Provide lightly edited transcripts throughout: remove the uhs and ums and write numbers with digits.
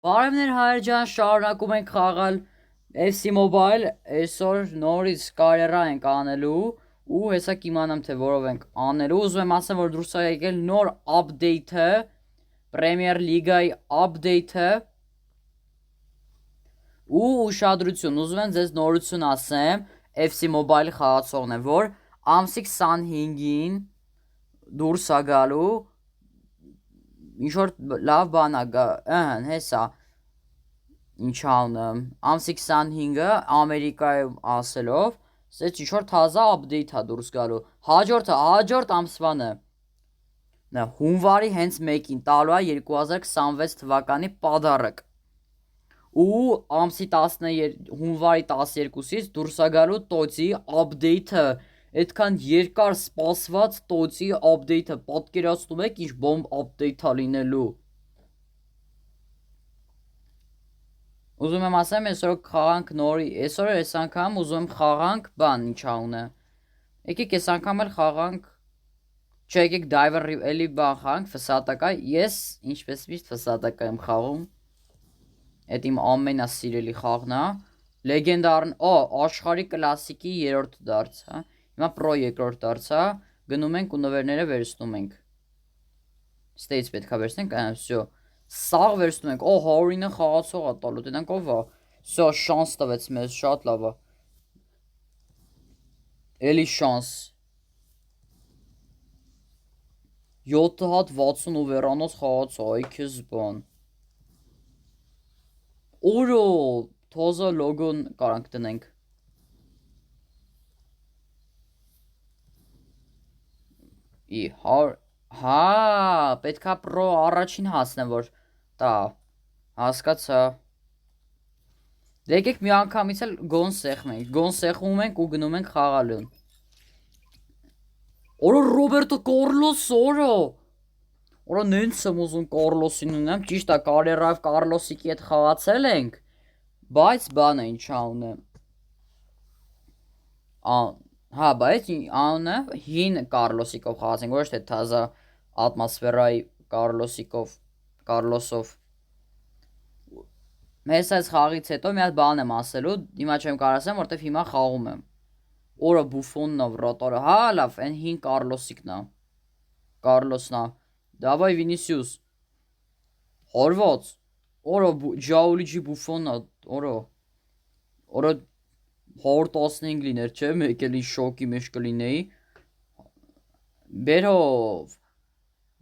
Բարևներ հայր ջան, շարունակում ենք խաղալ FC Mobile, այսօր նորից կարիերա ենք անելու ու հեսա կիմանամ թե որով ենք անելու, ուզում եմ ասեմ, որ դուրս է եկել նոր update-ը, Premier League-ի update-ը ու ուշադրություն, ուզում եմ ձեզ նորություն ասեմ FC Mobile խաղացողն է, որ ամսի 25-ին դուրս է գալու ինչ-որ լավ բան է գա, հեսա, ինչ անեմ, ամսի 25-ը Ամերիկայում ասելով, սեչ ինչ-որ թազա update է դուրս գալու, հաջորդ ամսվանը, հունվարի հենց մեկին տալու է 2026 թվականի պադարակ, ու ամսի հունվարի 12-ից դուրս է գալու տոցի update-ը, այդքան երկար սպասված տոցի update-ը, պատկերացնում եք ինչ բոմբ update-ա լինելու։ Ուզում եմ ասեմ, այսօր խաղանք նորի, այսօր այս անգամ ուզում եմ խաղանք բան ինչ անունը։ Եկեք այս անգամ էլ խաղանք, չէ եկեք diver էլի բան խաղանք, ֆսատակա, ես ինչպես միշտ ֆսատակա եմ խաղում։ Այդ իմ ամենասիրելի խաղն է։ Լեգենդարն, աշխարհի կլասիկի 3-րդ դարձ, հա։ Հիմա պրո 2-րդ դարձա, գնում ենք ու նվերները վերցնում ենք։ Ստեյց պետք է վերցնենք, всё։ Սաղ վերցնում ենք, 109 խաղացող է տալու, տենանք ով է։ Всё, շանս տվեց մեզ, շատ լավ է։ Էլի շանս։ 7 հատ 60 վերանոց խաղացող, այ քեզ բան։ Օրո, թոզա լոգոն կարանք տնենք։ Հա, պետքա պրո առաջին հասնեմ, որ տա, հասկացա։ Դե եկեք մի անգամից էլ գոն սեղմենք, գոն սեղմում ենք ու գնում ենք խաղալուն։ Օրո Ռոբերտո Կարլոս, օրո նենց եմ ուզում Կարլոսին ունեմ, ճիշտ է, կարիերայով Կարլոսիկի հետ խաղացել ենք, բայց բան է ինչ անունը։ Հա, բայց անունը հին Կարլոսիկով խաղացենք, ոչ թե թազա ատմոսֆերայի Կարլոսով։ Մեզ այս խաղից հետո մի հատ բան եմ ասելու, հիմա չեմ կարող ասեմ, որտեվ հիմա խաղում եմ։ Օրը Բուֆոնն է վրոտորը, հա, լավ, այն հին Կարլոսիկն է։ Կարլոսն է։ Դավայ Վինիսիուս։ Հորված։ Օրը Ջաուլիջի Բուֆոնն է, օրը 115 լիներ, չէ, մեկ էլի շոկի մեջ կլինեի։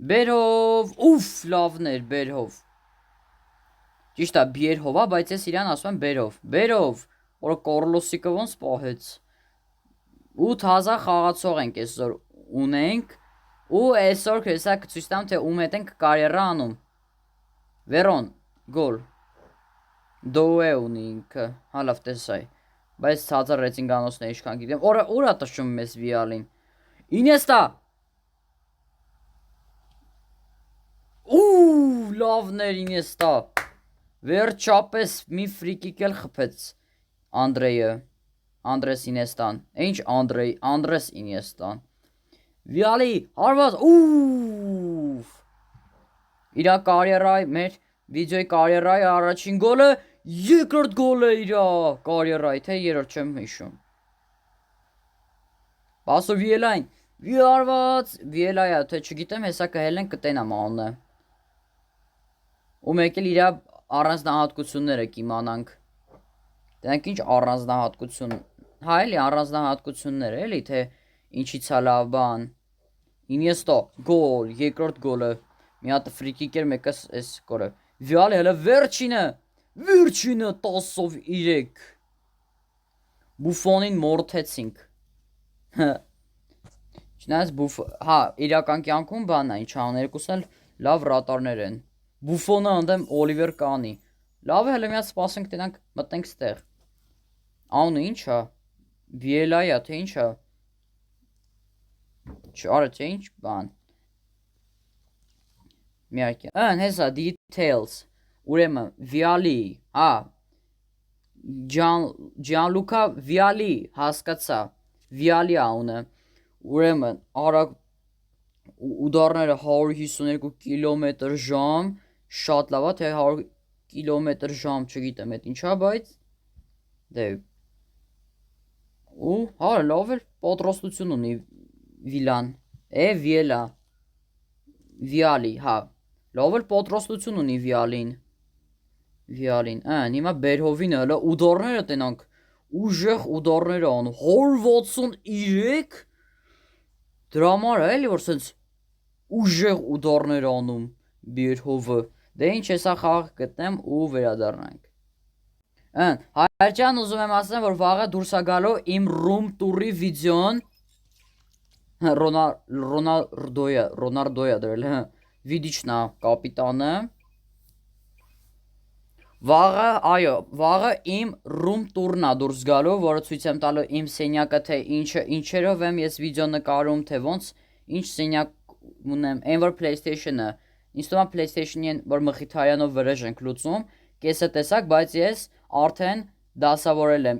Բերհով, ուֆ, լավներ, Բերհով։ Ճիշտ է, Բերհով է, բայց ես իրան ասում եմ Բերհով, որը Կարլոսիկը ոնց պահեց։ Ու թազա խաղացող ենք այսօր ունենք, ու այսօր հեսա կցույց տամ, թե ում հետ ենք կարիերա անում։ Վերոն, գոլ։ Դոե ունի ինքը, հա լավ տեսայ։ Բայց ցածր ռեյտինգանոցն է ինչքան գիտեմ։ Օրա տշում մեզ վիալին։ Ինեստա։ Ու լավներ Ինեստա։ Վերջապես մի ֆրիկիկ էլ խփեց Անդրես Ինեստան։ Ինչ Անդրես Ինեստան։ Վիալի հարված, ուֆ։ Իրա կարիերայի, մեր վիդեոյի կարիերայի առաջին գոլը, երկրորդ գոլը իրա կարիերայի, թե երրորդ չեմ հիշում։ Պասո Վիելային, Վիելայա, թե չգիտեմ, հեսա կհելենք կտենամ անունը։ Ու մեկ էլ իրա առանձնահատկությունները կիմանանք։ Տենանք ինչ առանձնահատկություն, հա էլի առանձնահատկությունները, էլի, թե ինչից է լավ բան։ Ինեստո, գոլ, երկրորդ գոլը, մի հատ ֆրիկիկ էր, մեկը էս գոլը։ Վիալի հələ վերջինը 10-ով 3։ Բուֆոնին մորթեցինք։ Չնայած հա, իրական կյանքում բան է, ինչ ան երկուսն էլ լավ ռատարներ են։ Բուֆոնը ընդեմ Օլիվեր Կանի։ Լավ է, հələ մի հատ սպասենք տենանք մտնենք ստեղ։ Անունը ինչ է։ Վիելայա, թե ինչ է։ Չարը թե ինչ բան։ Միարկե։ Հեսա details։ Ուրեմն Վիալի, հա։ Ջանլուկա Վիալի, հասկացա։ Վիալի անունը։ Ուրեմն արագ ուդարները 152 կիլոմետր ժամ, շատ լավ է, թե 100 կմ/ժ, չգիտեմ այդ ինչա, բայց դե ու հա լավ էլ պատրաստություն ունի Վիլան, Վիելա, Վիալի, հա, լավ էլ պատրաստություն ունի Վիալին, հիմա Բերհովինը, հələ ուդարները տենանք, ուժեղ ուդարները անում, 163 դրա համար էլի որ սենց ուժեղ ուդարներ անում Բերհովը, դե ինչ հեսա խաղ գտնեմ ու վերադառնանք։ Հայրջան ուզում եմ ասեմ, որ վաղը դուրս է գալու իմ ռում տուրի վիդեոն, Ռոնարդոյա դրել, վիդիչն է կապիտանը, վաղը իմ ռում տուրն է դուրս գալու, որը ցույց եմ տալու իմ սենյակը, թե ինչերով եմ ես վիդեո նկարում, թե ոնց, ինչ սենյակ ունեմ, այն որ PlayStation-ը, ինձ թվում է PlayStation-ին որ Մխիթարյանով վրեժ ենք լուծում, կեսը տեսակ, բայց ես արդեն դասավորել եմ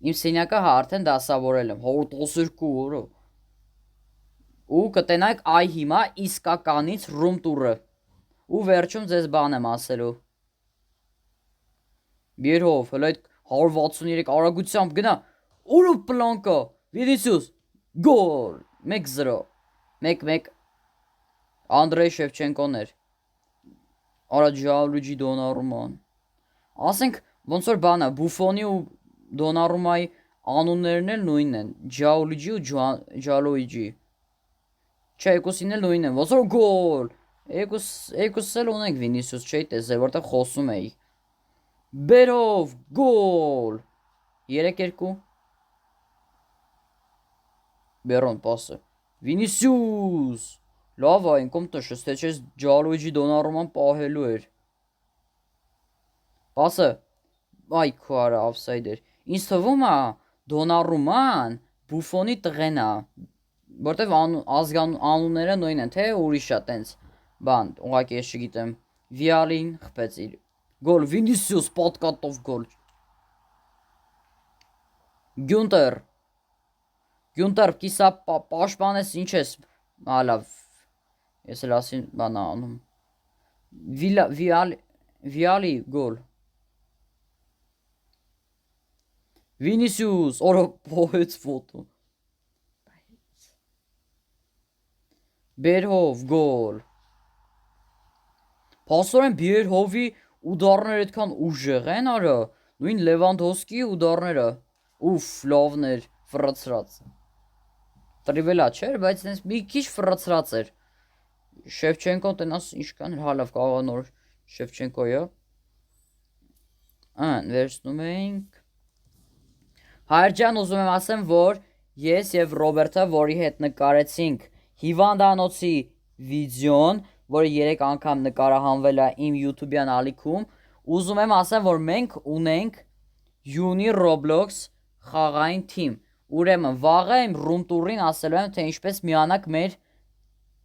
իմ սենյակը հա արդեն դասավորել եմ, 112 օրը, ու կտենայք այ հիմա իսկականից ռում տուրը, ու վերջում ձեզ բան եմ ասելու, Բերհով, հələ այդ 163 արագությամբ գնա, ուրը պլանկա, Վինիսիուս, գոլ, 1-0, 1-1, Անդրեյ Շևչենկոն էր, արա Ջալուջի Դոնարուման, ասենք ոնց որ բանը, Բուֆոնի ու Դոնարումայի անուններն էլ նույնն են, Ջալուջի ու Ջալուիջի, չէ երկուսին էլ նույնն են, ոնց որ գոլ, երկուս էլ ունենք Վինիսիուս չէի տեսել, որտեղ խոսում էի, Բերհով, գոլ, 3-2, Բերոն պասը, Վինիսիուս, լավ այն կոմ տշս, թե չես Ջալուիջի Դոնարուման պահելու էր, պասը, այ քո արա ավսայդ էր, ինձ թվում է Դոնարուման Բուֆոնի տղեն է, որտև անունները նույն են, թե ուրիշ է տենց, բան, ուղղակի ես չգիտեմ, Վիալին խպեց իր, գոլ, Վինիսիուս պատկատով գոլ, Գյունտեր, կիսա պաշպանես ինչ ես, հալավ, ես էլ ասին բան անում, Վիալի գոլ, Վինիսիուս, օրը պոհեց ֆոտո, Բերհով, գոլ, պասորեն Բերհովի ուդարներ էդքան ուժեղ են արա, նույն Լևանդովսկի ուդարները, ուֆ, լավներ, վրացրած, տրիվելա չէր, բայց մի քիչ վրացրած էր, Շևչենկոն տնաս ինչքան հալավ կաղա նոր Շևչենկոյը, վերցնում էինք, Հայրջան ուզում եմ ասեմ, որ ես և Ռոբերտը, որի հետ նկարեցինք հիվանդանոցի վիդեոն, որը 3 անգամ նկարահանվել է իմ YouTube-յան ալիքում, ուզում եմ ասեմ, որ մենք ունենք Uni Roblox խաղային թիմ, ուրեմն վաղը իմ ռում տուրին ասելու եմ, թե ինչպես միանաք մեր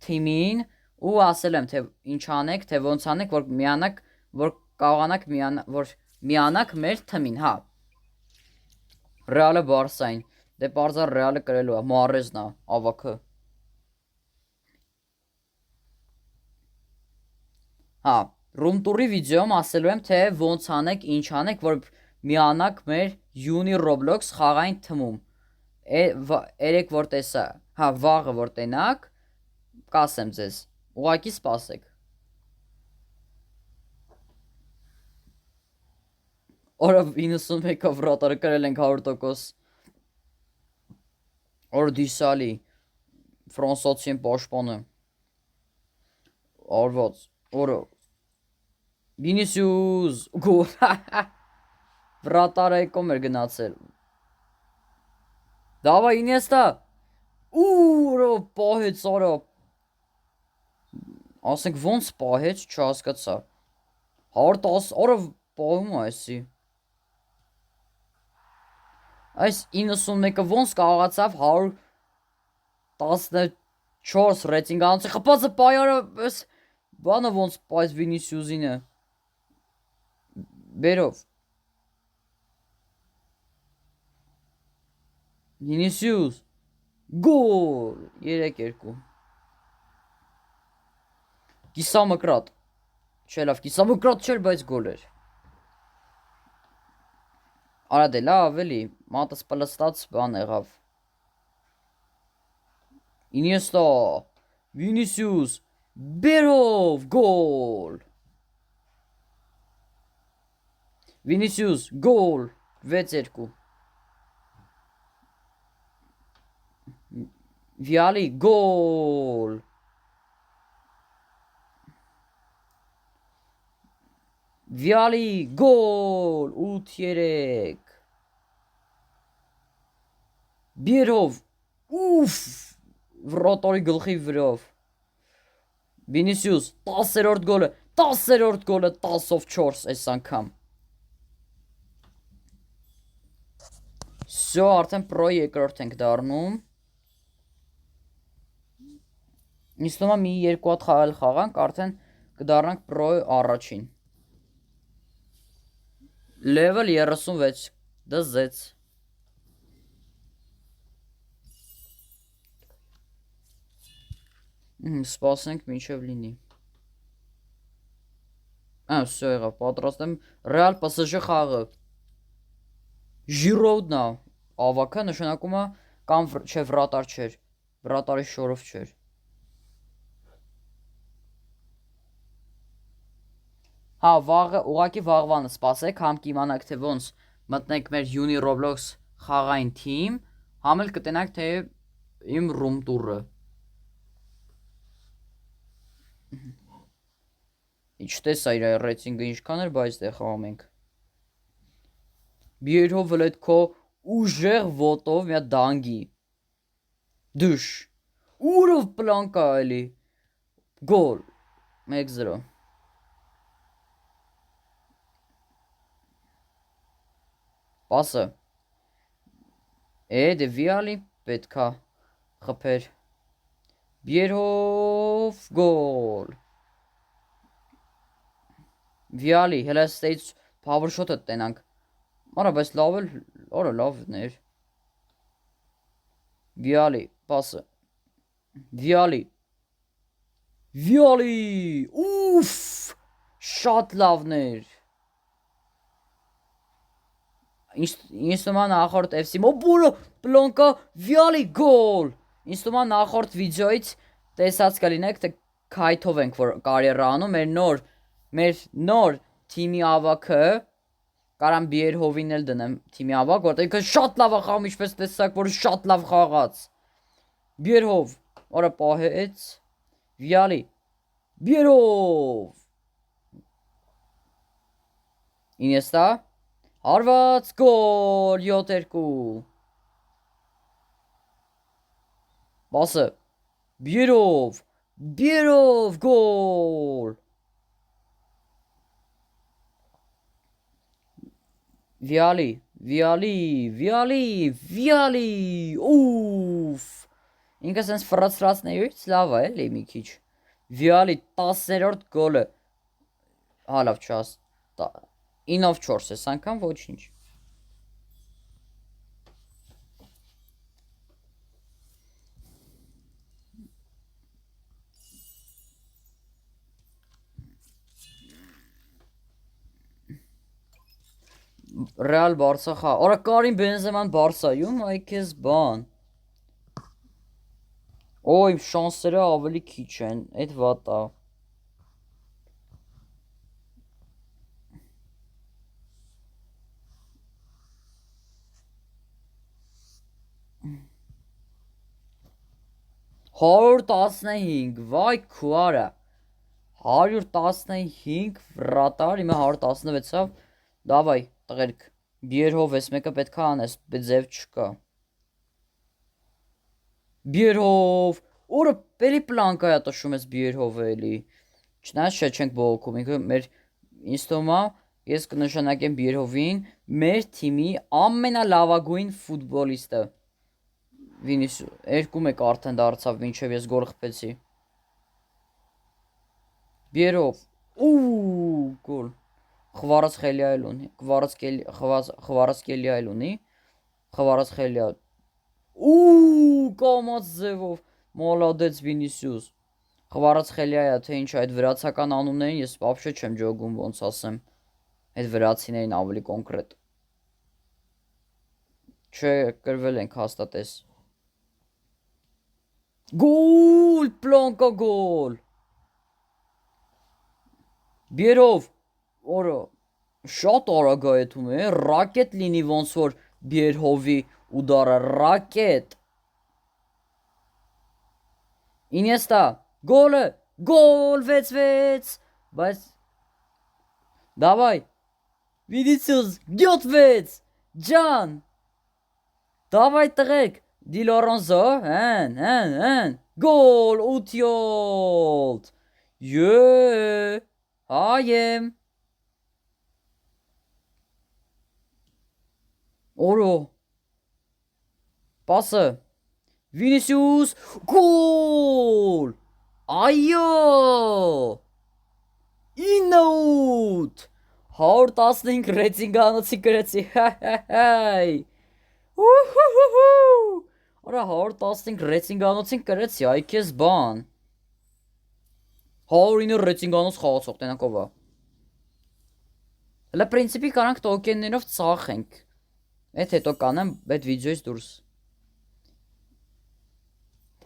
թիմին ու ասել եմ, թե ինչ անեք, թե ոնց անեք, որ միանաք, որ կարողանաք միանաք մեր թիմին, հա, Ռեալը Բարսային, դե պարզար Ռեալը կրելու է, Մոարեզն է, ավակը, հա, ռում տուրի վիդեոմ ասելու եմ, թե ոնց անեք, ինչ անեք, որ միանաք մեր Uni Roblox խաղային թմում, երեք որ տեսա, հա, վաղը որ տենաք, կասեմ ձեզ, ուղակի սպասեք, օրը 91-ով վրատարը կրել ենք 100%, օրը դիսալի, ֆրանսացի են պաշպանը, արված, օրը, Վինիսիուս, գոլ, վրատարը եկոմ էր գնացել, դավա ինեստա, ուրը պահեց արա, ասենք ոնց պահեց, չհասկացա, 110, օրը պահում է այսի, այս 91-ը ոնց կաղացավ 114 ռեյտինգ անցի, խպացը պայարը, բանը ոնց պայց Վինիսիուսին է, Բերով, Վինիսիուս, գոլ, 3-2, կիսա մկրատ, Չէ լավ, կիսամոկրատ չէր, բայց գոլ էր։ Արա դե լավ էլի, մատս պլստած բան եղավ։ Iniesta, Vinicius, Berov, գոլ։ Vinicius, գոլ, 6-2։ Viali, գոլ։ Viali, գոլ, 8-3։ Berov, ուֆ, Վրոտորի գլխի վրով։ Vinicius, 10-րդ գոլը, 10-րդ գոլը 10-ով 4 այս անգամ։ Всё, արդեն պրո երկրորդ ենք դառնում։ Ինձ թվում է մի երկու հատ խաղալ խաղանք, արդեն կդառնանք պրո առաջին։ Level 36, դզեց։ Սպասենք մինչև լինի։ Всё եղավ, պատրաստ եմ Real PSG խաղը։ Giroud-ն է, ավակը նշանակում է կամ չէ վրատար չէր, վրատարի շորով չէր։ Հա, վաղը, ուղակի վաղվանը սպասեք, համ կիմանաք թե ոնց մտնեք մեր Uni Roblox խաղային թիմ, համ էլ կտենաք թե իմ room tour-ը։ Չտեսա իր ռեյտինգը ինչքան էր, բայց դե խաղում ենք։ Բիերհով վլետքո ուժեղ ոտով մի հատ դանգի։ Դուշ։ Ուրով պլանկա էլի։ Գոլ։ 1-0։ Պասը։ Դե Viali պետքա խփեր։ Բիերհով գոլ։ Viali, հելա ստեյց power shot-ը տենանք։ Արա, բայց լավ էլ, օրը լավներ։ Viali, պասը։ Viali։ Viali, ուֆ, շատ լավներ։ Ինձ թվում է նախորդ FC Mobile պլոնկա Viali գոլ։ Ինձ թվում է նախորդ վիդեոից տեսած կլինեք, թե քայթով ենք որ կարիերա անում, մեր նոր թիմի ավակը կարամ Բիերհովին էլ դնեմ թիմի ավակ, որտեղ ինքը շատ լավ է խաղում, ինչպես տեսակ, որ շատ լավ խաղաց։ Բիերհով, օրը պահեց, Viali, Բիերհով։ Iniesta, հարված գոլ 7-2։ Պասը, Բիերհով, Բիերհով գոլ։ Viali, ուֆ, ինքը սենց ֆրացրացնեյուց լավ է էլի մի քիչ, Viali 10-րդ գոլը, հա լավ չաս, 9-ով 4 ես անգամ ոչինչ։ Real Barça խաղ, օրա Կարին Բենզեման Բարսայում, այ քեզ բան։ Օ, իմ շանսերը ավելի քիչ են, այդ վատ է։ Հարյուր 15, վայ քուարը։ 115 վրատար, իմը 116-ավ, դավայ, տղերք, Բիերհով ես մեկը պետք է անես, ձև չկա։ Բիերհով, օրը պերի պլանկա է տշում ես Բիերհովը էլի, չնայած չէ չենք բողոքում, ինքը մեր ինձ թվում է, ես կնշանակեմ Բիերհովին, մեր թիմի ամենալավագույն ֆուտբոլիստը։ Vinicius, 2-1 արդեն դարձավ, մինչև ես գոլ խփեցի։ Բիերհով, գոլ։ Խվարած խելյա էլ ունի, խվարած կելյա էլ ունի, խվարած խելյա, կամած ձևով, մոլադեց Vinicius, Խվարացխելիա է, թե ինչ այդ վրացական անուններին ես вообще չեմ ջոգում, ոնց ասեմ։ Այդ վրացիներին ավելի կոնկրետ։ Չէ, կրվել ենք հաստատես։ Գոլ, պլանկա գոլ։ Բերով, օրը շատ արագ է այդում է, ռակետ լինի ոնց որ Բերհովի ուդարը, ռակետ։ Ինեստա, գոլը, գոլ 6-6, բայց Давай, Վինիսիուս, 7-6, ջան, Давай տղեկ, Դի Լորենզո, հեն, գոլ 8-7, հայեմ, օրո, պասը, Վինիսիուս, գոլ, այո, 9-8, 115 ռեցինգանոցի գրեցի, հայ, Արա 115 ռեցինգանոցին կրեցի, այ քեզ բան, 109 ռեցինգանոց խաղացող, տենակով է, հլը պրինցիպի կանանք տոկեններով ծախենք, այդ հետո կանեմ, այդ վիդեոյից դուրս,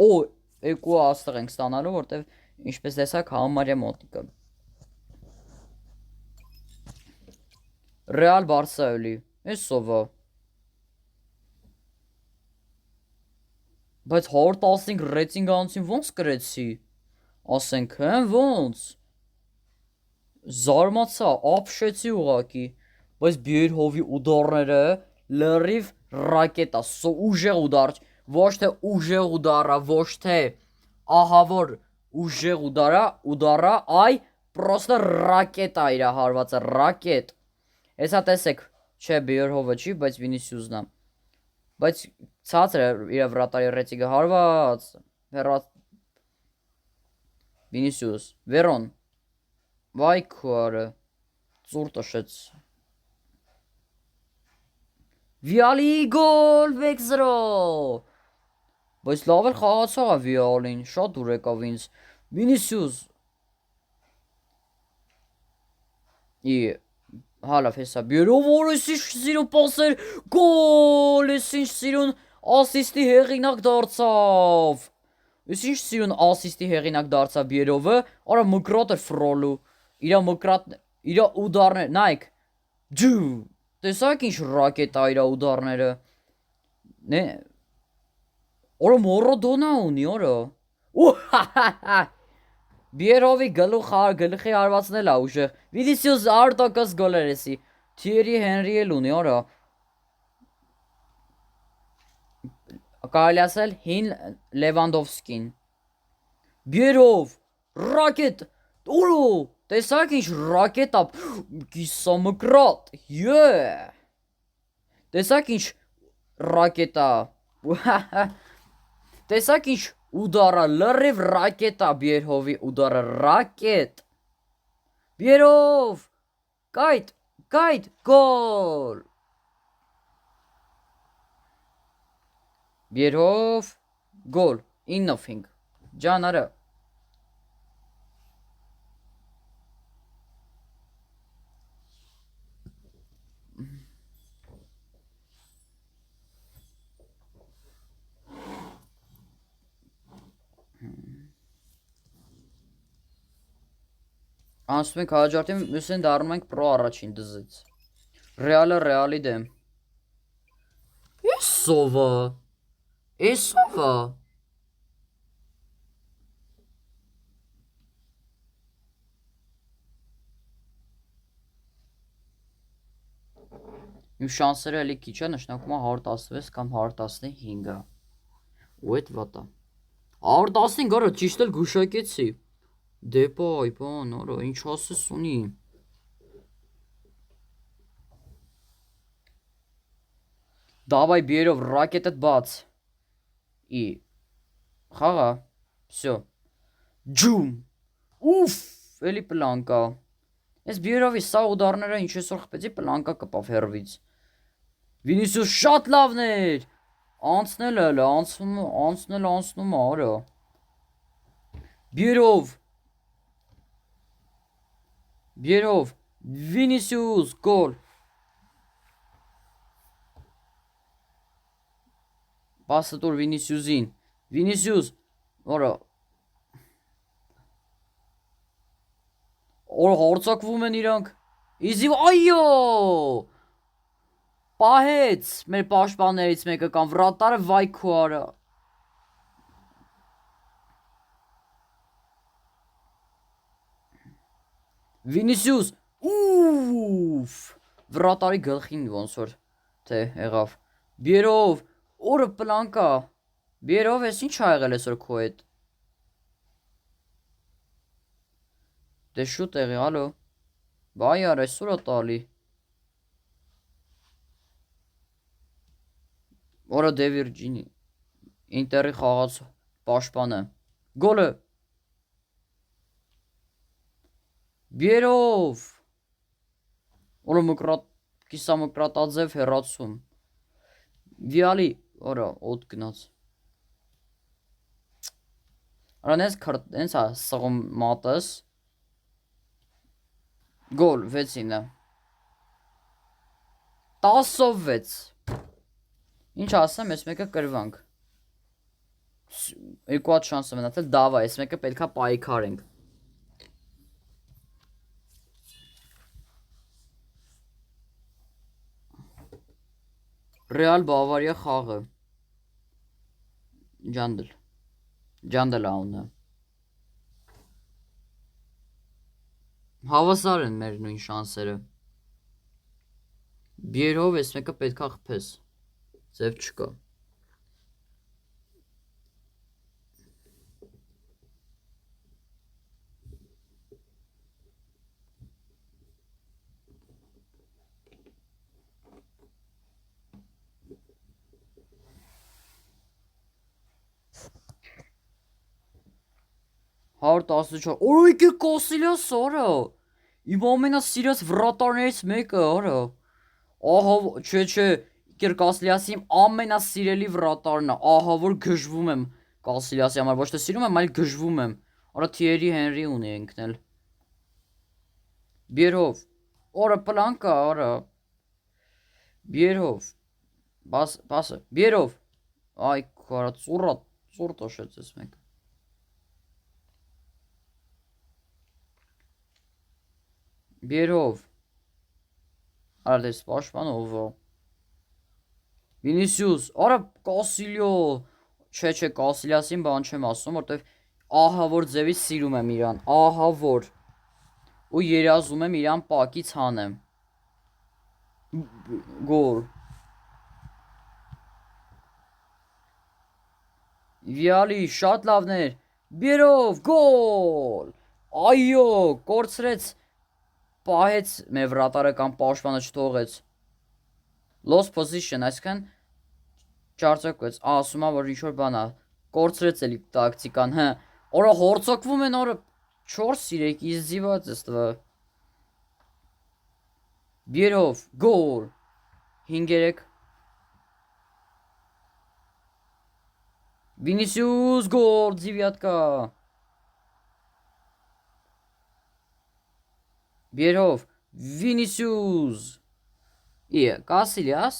Օ, երկու աստղ ենք ստանալու, որտև ինչպես տեսակ համարյա մոտիկը։ Ռեալ Բարսա էլի, ես սովա։ Բայց 115 ռեցինգանոցին ոնց կրեցի։ Ասենք, ոնց։ Զարմացա, ապշեցի ուղակի։ Բայց Բերհովի ուդարները լրիվ ռակետա, ուժեղ ուդար, ոչ թե ուժեղ ուդարա, ոչ թե ահավոր ուժեղ ուդարա, այ պրոստը ռակետա իրա հարվածը, ռակետ։ Հեսա տեսեք, չէ Բերհովը չի, բայց Վինիսիուսն է։ Բայց ցածր է իր վրատարի ռեցիգը հարված, Վինիսիուս, Վերոն, վայ քարը, ծուր տշեց։ Վիալի գոլ 6-0, բայց լավ էլ խաղացող է Վիալին, շատ դուր եկավ ինձ, Վինիսիուս, հալավ հեսա, Բերով որ ես ինչ սիրուն պասեր, գոլ, ես ինչ սիրուն ասիստի հեղինակ դարձավ, ես ինչ սիրուն ասիստի հեղինակ դարձավ Բերովը, արա մկրատ էր ֆրոլու, իրա ուդարներ, նայք, ջու, տեսակ ինչ ռակետա իրա ուդարները, արա մորոդոնա ունի, արա, Բերովի գլխի հարվածնել է ուժեղ, Վինիսիուս 100% գոլեր եսի, Թիերի Հենրի էլ ունի, արա, կարելի ասել հին Լևանդովսկին, Բերով, ռակետ, օրո, տեսակ ինչ ռակետա, կիսամկրատ, տեսակ ինչ ռակետա, տեսակ ինչ ուդարա, լրիվ ռակետա Բերհովի ուդարը, ռակետ, Բերով, կայտ, գոլ, Բերհով, գոլ, 9-5, ջան արա, Անցնում ենք հաջորդին, մյուսին դառնում ենք պրո առաջին դզից, Ռեալը Ռեալի դեմ, Էսովա, Իմ շանսերը էլի քիչ է, նշանակում է 116 կամ 115-ը, ու էդ վատա, 115 արա ճիշտ էլ գուշակեցի, Դեպայ, բան, արա, ինչ ասես ունի, Դավայ Բերով, ռակետըտ բաց, խաղա, վսյո, ջում, ուֆ, էլի պլանկա, ես Բերովի սա ուդարները ինչ ես որ խպեցի պլանկա կպավ հերվից, Վինիսիուս շատ լավն էր, անցնել, արա, Բիերով Վինիսիուս գոլ Պասը տուր Վինիսիուսին Վինիսիուս Օրա հարձակվում են իրանք Իզիվ այո Պահեց մեր պաշտպաններից մեկը կամ վրատարը վայ քո արա Վինիսիուս ուֆ վրատարի գլխին ոնց որ թե եղավ Բիերով օրը պլանկա Բիերով ես ինչ ա եղել այսօր քո հետ Դե շուտ եղի հալո Բայ արա այսօր ա տալի Օրը դե Վիրջինի Ինտերի խաղաց պաշտպանը Գոլը Բիերով Օրը կիսամկրատաձև հեռացում Վիալի Օրա ոտ գնաց Արանես հենց հա սղում մատս Գոլ 6-ինը 10-ով 6 Ինչ ասեմ ես մեկը կրվանք Երկու հատ շանս եմ մնացել դավա ես մեկը պետքա պայքարենք Ռեալ Բավարիա խաղը Ջանդել անունը Հավասար են մեր նույն շանսերը Բիերով ես մեկը պետքա խփես Ձև չկա Հարդ 14 Օրույկի Կոսիլյոս օրը Իմ ամենա սիրած վրատարներից մեկը օրը Ահա չէ Կեր Կասիլյասի իմ ամենա սիրելի վրատարն է Ահա որ գժվում եմ Կասիլյասի համար ոչ թե սիրում եմ այլ գժվում եմ Արա Թիերի Հենրի ունի ինքնել Բիերով Օրը պլանկա արա Բիերով Բասը Բիերով Այ քորա ծուր տոշեց ես մեկ Բիերով Արա դες պաշտպանով Վինիսիուս Արա Կասիլյո Չէ Կասիլյասին բան չեմ ասում որտեվ ահա որ ձևից սիրում եմ իրան ահա որ ու երազում եմ իրան պակից հանեմ Գոլ Վիալի շատ լավներ Բիերով գոլ Այո կորցրեց Պահեց մեր վրատարը կամ պաշտպանը չթողեց Lost position այսքան Չարձակվեց ասում ա որ ինչ-որ բան ա Կորցրեց էլի տակտիկան հը Օրա հորցակվում են օրը 4-3 իզդիված ես տվա Բիերով գոլ 5-3 Վինիսիուս գոլ ձիվյատկա Բիերով Վինիսիուս Իե Կասիլյաս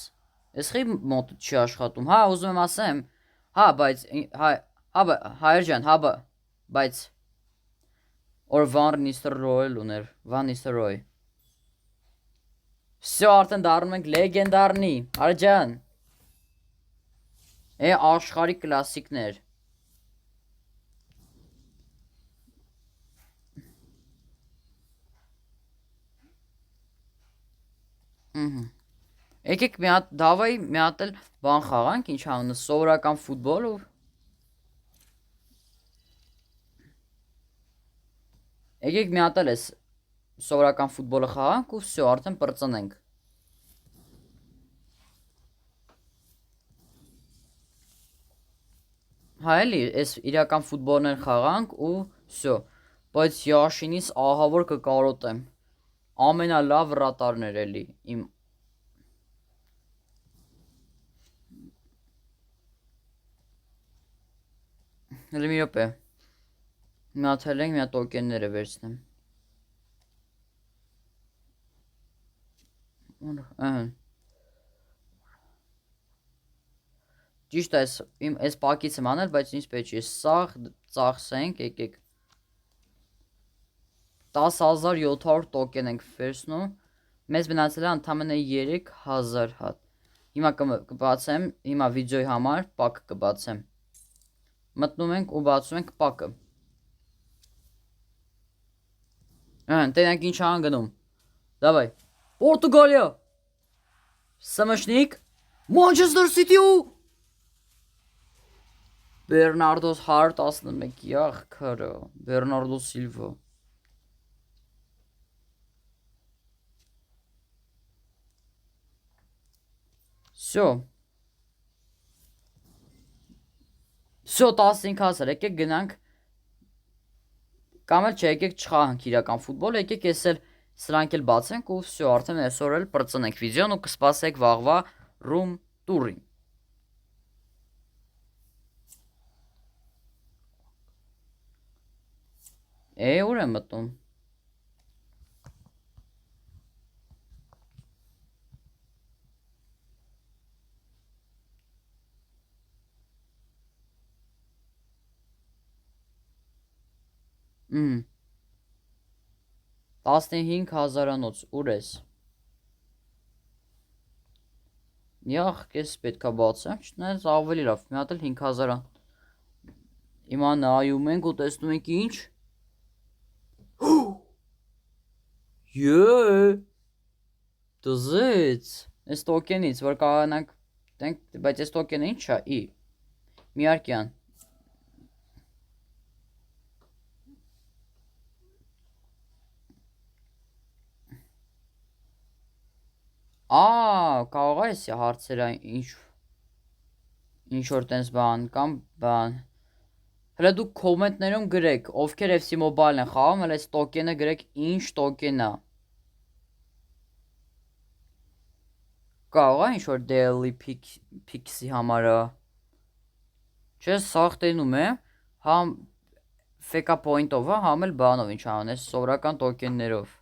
Ես խի մոտ չի աշխատում հա ուզում եմ ասեմ հա բայց հայր ջան հա բայց Or Van Nistelrooy ուներ Van Nistelrooy Всё արդեն դառնում ենք լեգենդարնի Արա ջան Աշխարհի կլասիկներ Եկեք մի հատ դավայի մի հատ էլ բան խաղանք ինչ անունը սովորական ֆուտբոլով Եկեք մի հատ էլ էս սովորական ֆուտբոլը խաղանք ու всё արդեն պրծնենք Հա էլի էս իրական ֆուտբոլներ խաղանք ու всё բայց Յաշինիս ահա որ կկարոտեմ ամենալավ վրատարներ էլի իմ Հələ մի րոպե Հիմա թել ենք, մի հատ տոկենները վերցնեմ։ Ահա։ Ճիշտ է, այս պակից եմ անել, բայց ինձ պետք է սա ծախսենք, եկեք 10,700 տոկեն ենք վերցնում, մեզ մնացել է ընդամենը 3000 հատ։ Հիմա կբացեմ, հիմա վիդեոյի համար պակը կբացեմ։ Մտնում ենք ու բացում ենք պակը։ Տենանք ինչ ան գնում։ Դավայ։ Պորտուգալիա։ Սմշնիկ։ Մանչեսթեր Սիթի ու Բերնարդոս 111 յախքարը, Բերնարդո Սիլվա։ Всё 15,000 եկեք գնանք կամ էլ չէ, եկեք չխաղանք իրական ֆուտբոլ, եկեք ես էլ սրանք էլ բացենք ու всё, արդեն այսօր էլ բրծնենք վիդեոն ու կսպասեք վաղվա room tour-ին։ Ուր եմ մտնում։ Մ 15,000-անոց, ուր ես։ Յախ, կես պետքա բացեմ, չնայած ավելի լավ, մի հատ էլ 5,000-ան։ Հիմա նայում ենք ու տեսնում ենք ինչ։ Դզեց, այս տոկենից, որ կարողանանք տենք, բայց այս տոկենը ինչ է, միարկյան։ Կարող է էսի հարցերը ինչ որ տենց բան կամ բան։ Հələ դուք կոմենտներում գրեք, ովքեր FC Mobile-ն են խաղում, հələ այս տոկենը գրեք ինչ տոկեն է։ Կարող է ինչ որ daily pix-ի համար է։ Չէ, սաղ տենում է, համ FK point-ով է, համ էլ բանով ինչ անես, սովորական տոկեններով։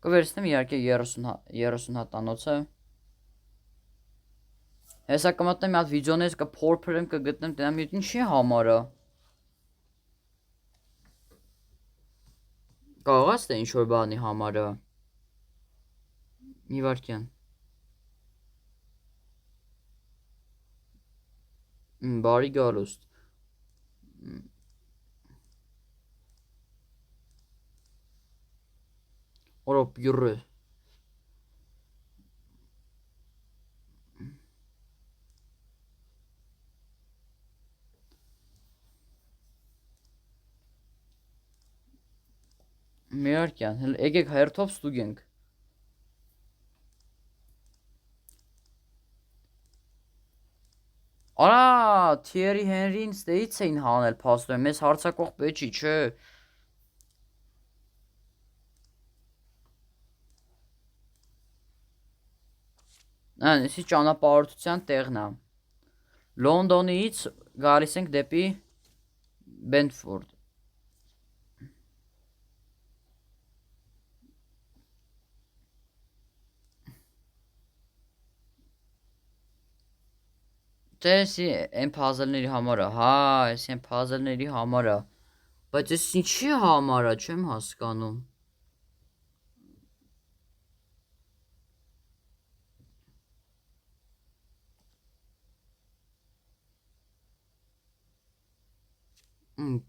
Կվերցնեմ իհարկե 30 հատանոցը։ Հեսա կմտնեմ մի հատ վիդեոներից կփորփրեմ, կգտնեմ տենամ ինչի համար է։ Կարող է թե ինչ որ բանի համար է։ Իվարկյան։ Բարի գալուստ։ Օրոպ յուրը։ Միարկյան, եկեք հերթով ստուգենք։ Արա, Թիերի Հենրին ստեից էին հանել փաստորեն, մեզ հարցակող պեչի, չէ։ Այսի ճանապարհորդության տեղն է։ Լոնդոնից գալիս ենք դեպի Բենֆորդ։ Դե էսի այն puzzle-ների համար է, հա, էսի այն puzzle-ների համար է։ Բայց էս ինչի համար է, չեմ հասկանում։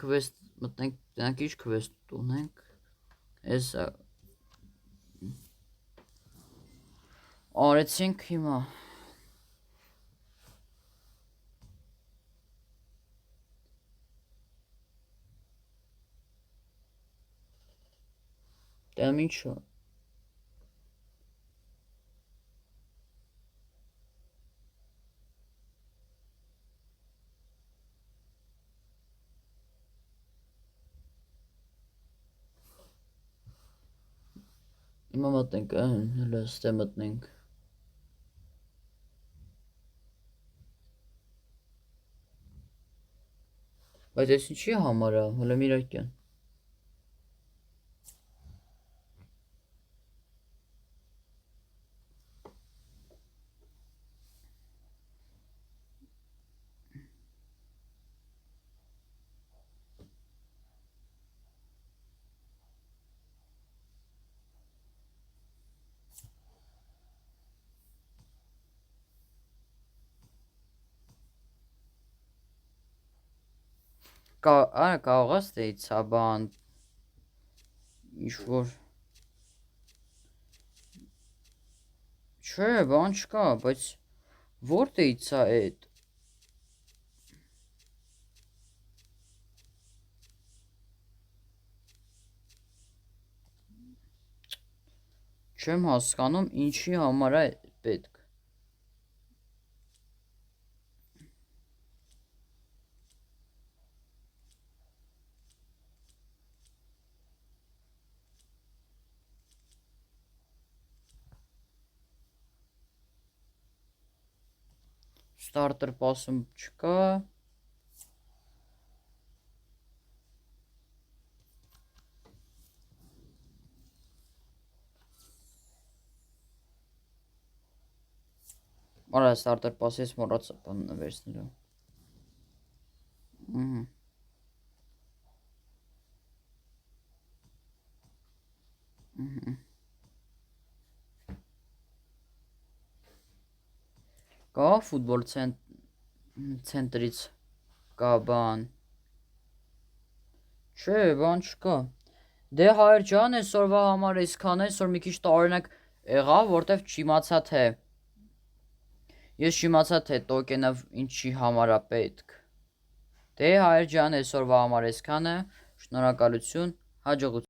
Quest մտնենք, դրանք ինչ quest ունենք։ Էս արեցինք հիմա։ Դեմ ինչա։ Հիմա մտնենք, հələ ստե մտնենք։ Բայց ես ինչի համար է, հələ Միրակյան։ Կարող ես դեիցա բան ինչ-որ Չէ, բան չկա, բայց որտեղից է այդ Չեմ հասկանում ինչի համար է պետք Starter pass-ում չկա Արա starter pass-ից մոռացա բանը վերցնելու Կա ֆուտբոլ ցենտրից կա բան Չէ, բան չկա Դե հայր ջան, այսօրվա համար այսքան է, այսօր մի քիչ տարօրինակ եղավ, որտեվ չիմացա թե Ես չիմացա թե տոկենը ինչի համար է պետք Դե հայր ջան, այսօրվա համար այսքան է, շնորհակալություն, հաջողություն